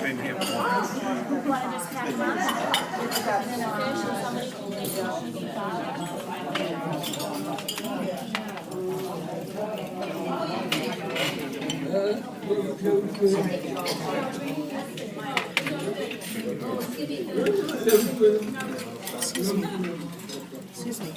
been here once. Want to just pack them up? And then a fish or somebody can take Excuse me. Excuse me.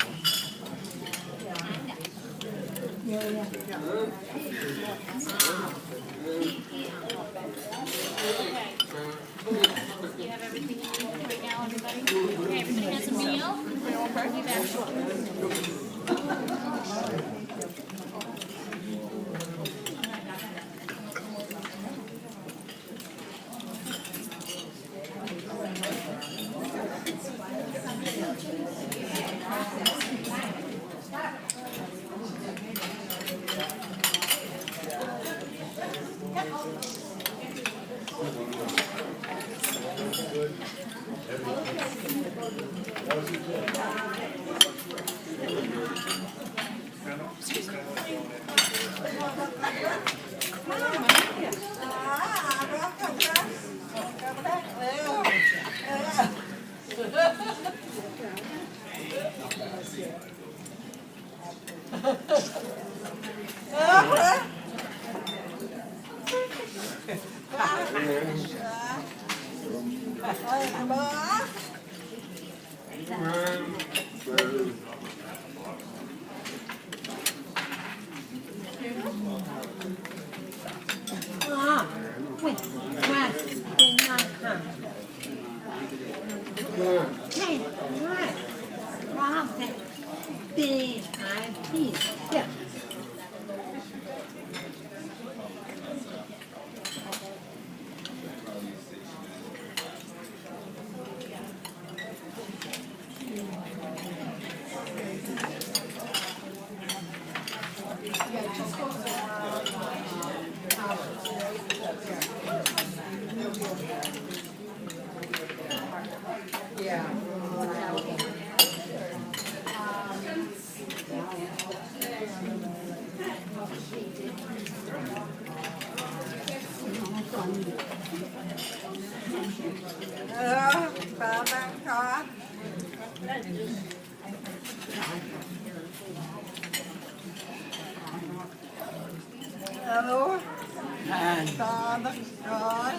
You have everything you need right now, everybody? Okay, everybody has a meal? We'll be back shortly. Bà đang có alo có đó có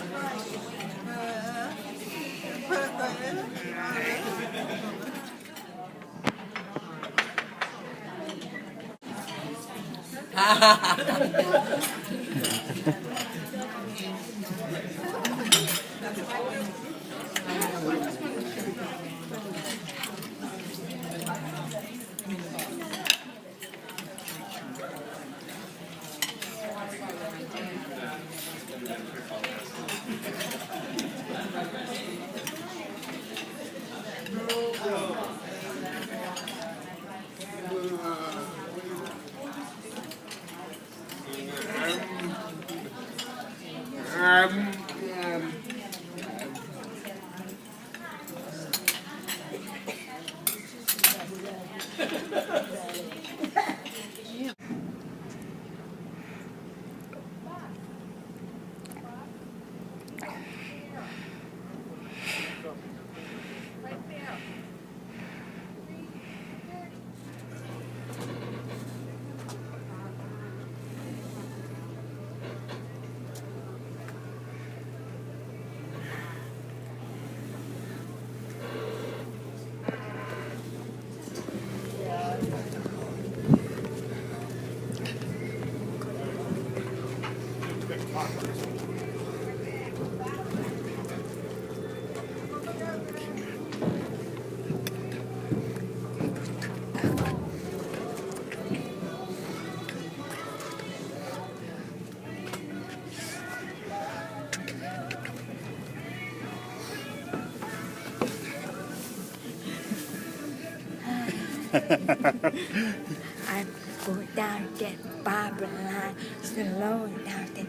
I go down that Barbara line, slow down that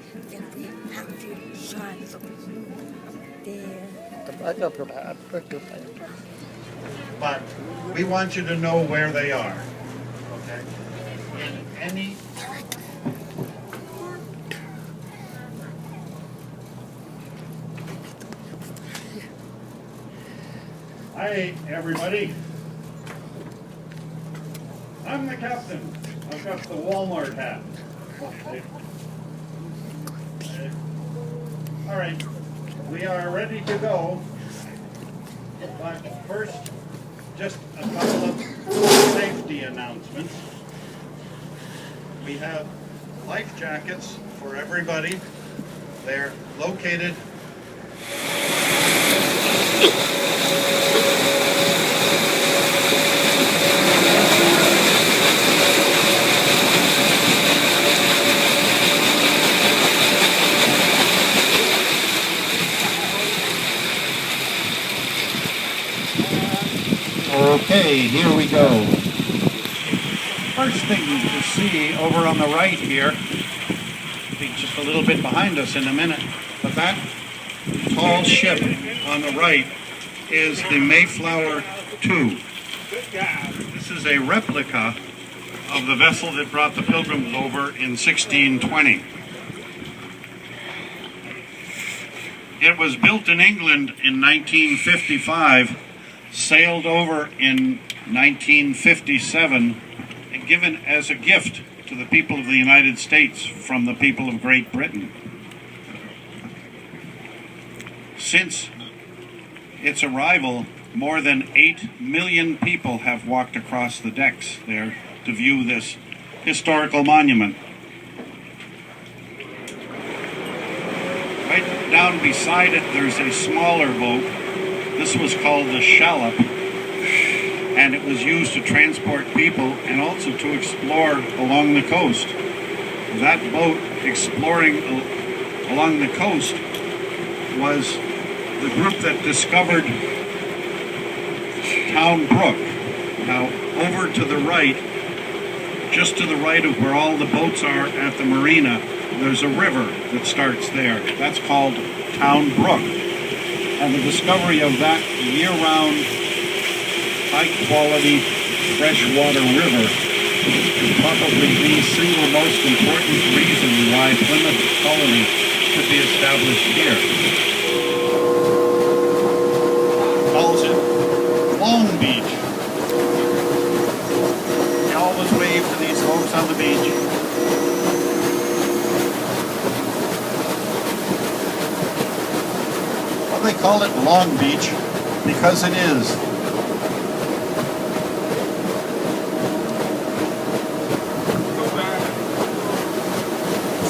we have to try to move there. But we want you to know where they are. Okay? In any Hi, everybody. I'm the captain. I've got the Walmart hat. All right, we are ready to go. But first, just a couple of safety announcements. We have life jackets for everybody. They're located Okay, here we go. First thing to see over on the right here, be just a little bit behind us in a minute, but that tall ship on the right is the Mayflower II. This is a replica of the vessel that brought the Pilgrims over in 1620. It was built in England in 1955, sailed over in 1957, and given as a gift to the people of the United States from the people of Great Britain. Since its arrival, more than 8 million people have walked across the decks there to view this historical monument. Right down beside it, there's a smaller boat. This was called the shallop, and it was used to transport people and also to explore along the coast. That boat exploring along the coast was the group that discovered Town Brook. Now, over to the right, just to the right of where all the boats are at the marina, there's a river that starts there. That's called Town Brook. And the discovery of that year-round, high-quality freshwater river is probably the single most important reason why Plymouth Colony could be established here. Calls it Long Beach. We always wave to these folks on the beach. Well, they call it Long Beach because it is.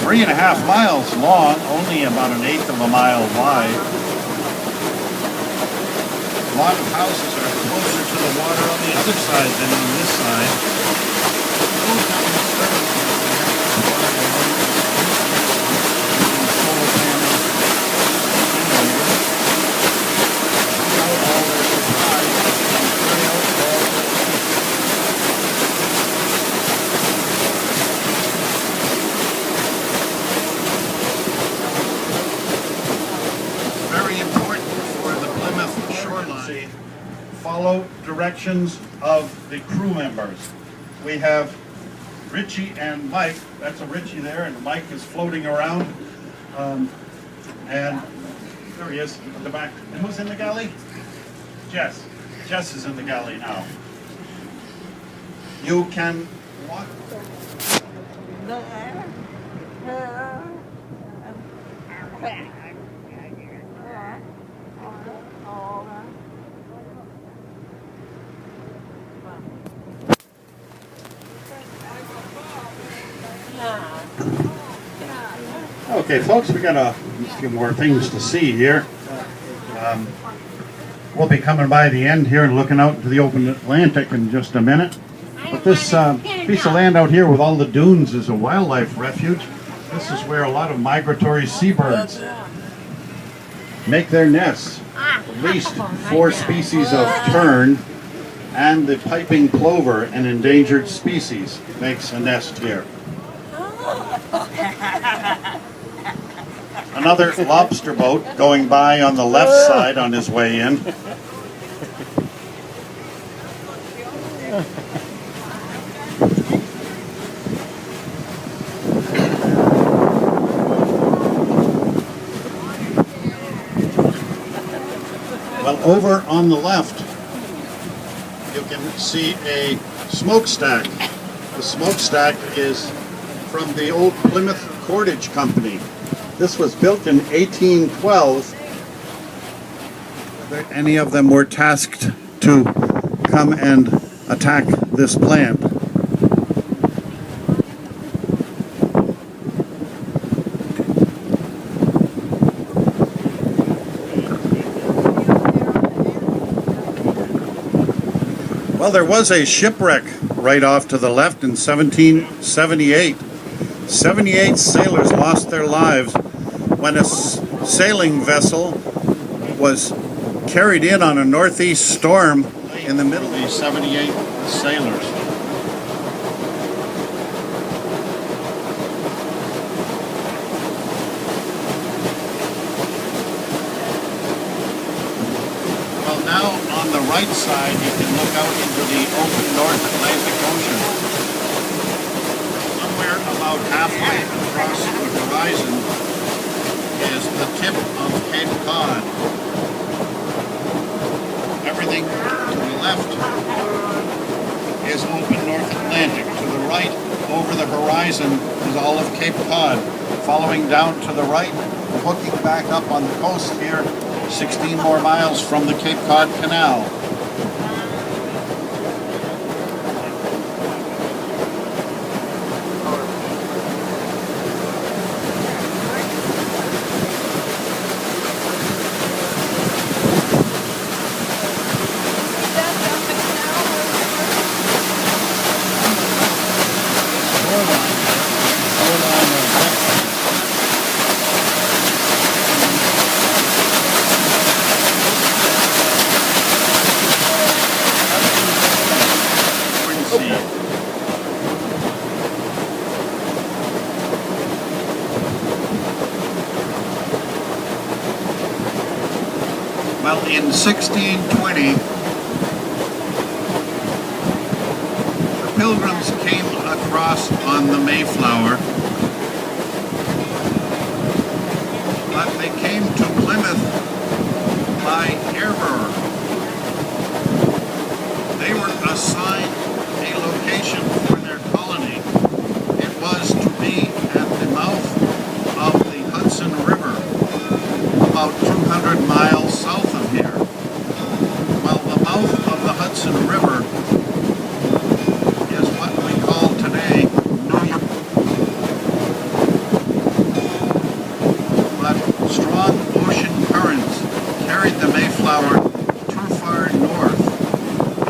Three and a half miles long, only about an eighth of a mile wide. A lot of houses are closer to the water on the other side than on this Very important for the Plymouth shoreline. Follow directions of the crew members. We have Richie and Mike. That's a Richie there, and Mike is floating around. And there he is at the back. And who's in the galley? Jess. Jess is in the galley now. You can walk. Okay, folks, we got a few more things to see here. We'll be coming by the end here and looking out into the open Atlantic in just a minute. But this piece of land out here with all the dunes is a wildlife refuge. This is where a lot of migratory seabirds make their nests. At least 4 species of tern and the piping plover, an endangered species, makes a nest here. Another lobster boat going by on the left side on his way in. Well, over on the left, can see a smokestack. The smokestack is from the old Plymouth Cordage Company. This was built in 1812. Any of them were tasked to come and attack this plant. Well, there was a shipwreck right off to the left in 1778. 78 sailors lost their lives when a sailing vessel was carried in on a northeast storm in the middle of these 78 sailors. Well, now on the right side you can look out into the open North Atlantic Ocean. Somewhere about halfway across the horizon is the tip of Cape Cod. Everything to the left is open North Atlantic. To the right, over the horizon, is all of Cape Cod. Following down to the right, hooking back up on the coast here, 16 more miles from the Cape Cod Canal. Well, in 1620, the Pilgrims came across on the Mayflower, but they came to Plymouth by error. They were assigned a location for their colony. It was to be at the mouth of the Hudson River, about 200 miles south of here. Well, the mouth of the Hudson River is what we call today New York. But strong ocean currents carried the Mayflower too far north,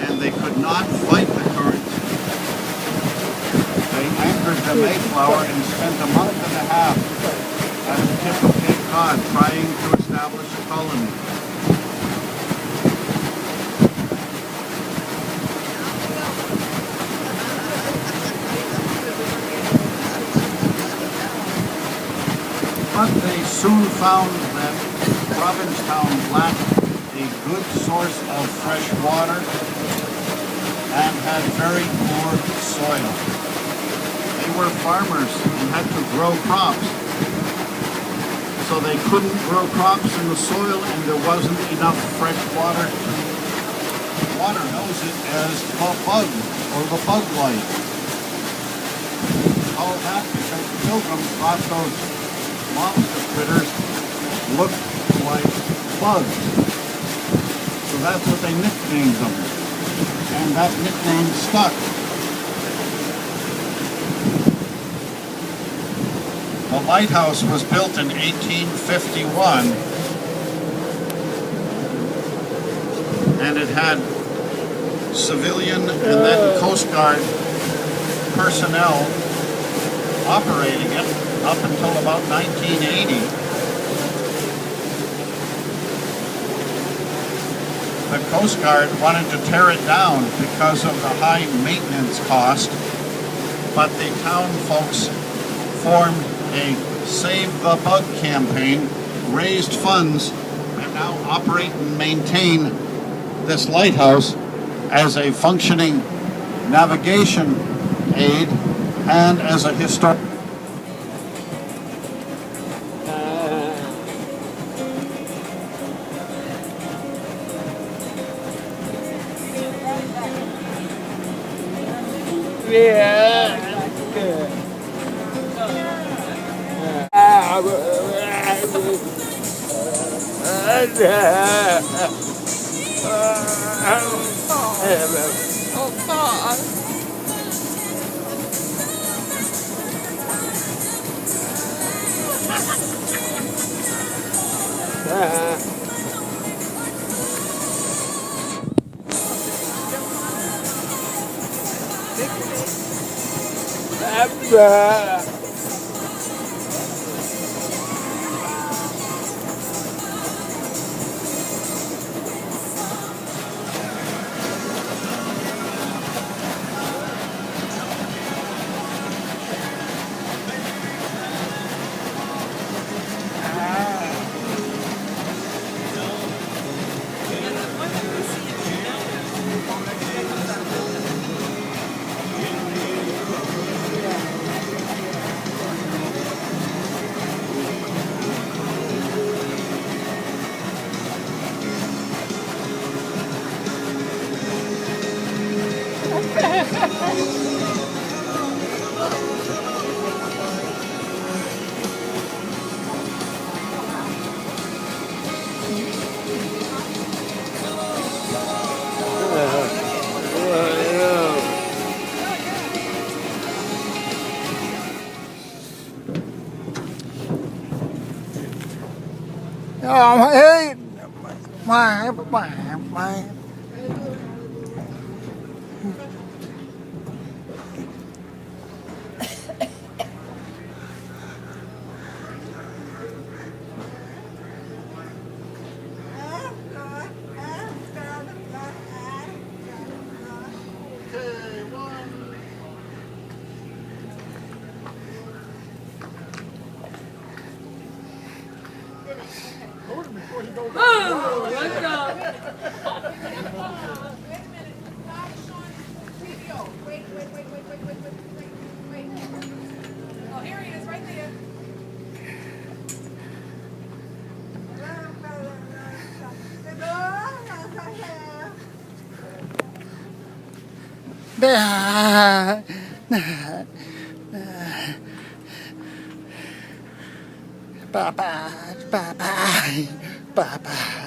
and they could not fight the currents. They anchored the Mayflower and spent a month and a half at the tip of Cape Cod trying to establish a colony. But they soon found that Provincetown lacked a good source of fresh water and had very poor soil. They were farmers and had to grow crops. So they couldn't grow crops in the soil and there wasn't enough fresh water. Water knows it as the bug or the bug light. All that because the Pilgrims thought those monster critters looked like bugs. So that's what they nicknamed them. And that nickname stuck. The lighthouse was built in 1851, and it had civilian and then Coast Guard personnel operating it up until about 1980. The Coast Guard wanted to tear it down because of the high maintenance cost, but the town folks formed a Save the Bug campaign, raised funds, and now operate and maintain this lighthouse as a functioning navigation aid and as a historic. Oh, God. Oh, hey, my. Oh, here he is, right there. Bye-bye, bye-bye, bye-bye.